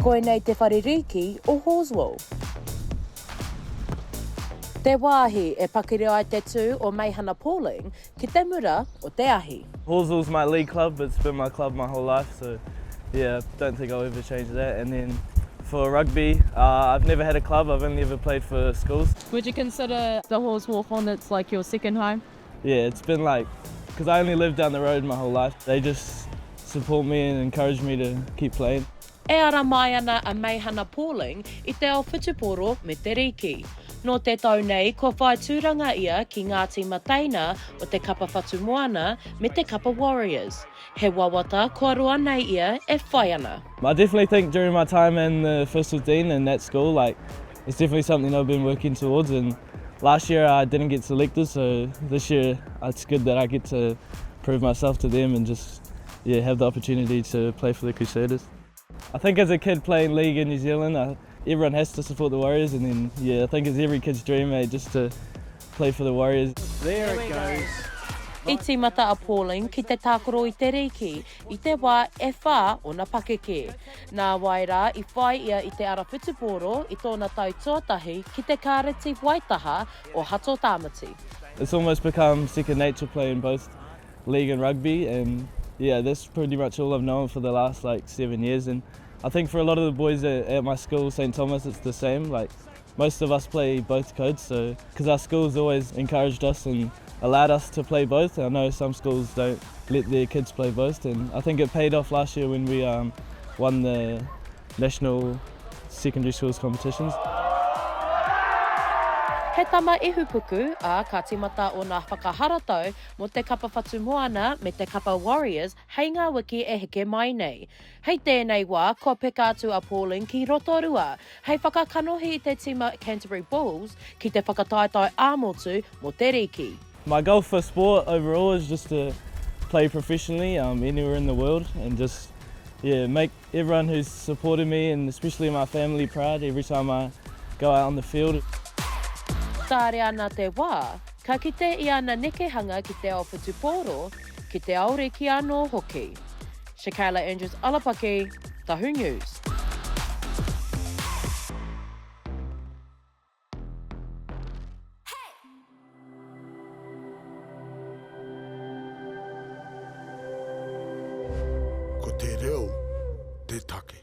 Koinei te whaririki o Halswell. Te wāhi e pakere ai te tū o Meihana Pauling ki te mura o te ahi. Halswell's my league club, it's been my club my whole life, so yeah, don't think I'll ever change that. And then for rugby, I've never had a club, I've only ever played for schools. Would you consider the Halswell Hornets like your second home? Yeah, it's been like, because I only lived down the road my whole life, they just support me and encourage me to keep playing. E ara mai ana a Meihana Pauling I te ao whutuporo me te riki. No te tau nei, ko whai tūranga ia ki Ngāti Mataina o te kapa whatu moana me te kapa Warriors. He wawata, kua roa nei ia e whai ana. I definitely think during my time in the First 15 and that school, like, it's definitely something I've been working towards, and last year I didn't get selected, so this year it's good that I get to prove myself to them and just have the opportunity to play for the Crusaders. I think as a kid playing league in New Zealand, everyone has to support the Warriors, and then I think it's every kid's dream, just to play for the Warriors. There it goes. I tīmata a Pauling ki te tākoro I te riki, I te wā e whā o na pakeke. Nā waira I whai ia I te ara whutuporo I tōna tau tuatahi ki te kāreti waitaha o Hato Tāmati. It's almost become second nature playing both league and rugby, and that's pretty much all I've known for the last 7 years. And I think for a lot of the boys at my school, St Thomas, it's the same. Like, most of us play both codes, so because our school's always encouraged us and allowed us to play both. I know some schools don't let their kids play both, and I think it paid off last year when we won the national secondary schools competitions. He tama ihupuku a ka tīmata o nā whakaharatau mo te kapa whatu moana me te kapa Warriors hei ngā wiki e heke mai nei. Hei tēnei wā, ko peka atu a Pauling ki Rotorua. Hei whakakanohi I te tima Canterbury Bulls ki te whakataetai āmotu mo te riki. My goal for sport overall is just to play professionally anywhere in the world, and just make everyone who's supported me, and especially my family, proud every time I go out on the field. Tāre ana te wā, ka kite I ana nekehanga ki te ao whutuporo, ki te ao riki anō hoki. Shakayla Andrews-Alapaki, Tahu News. Ko te reo, te take.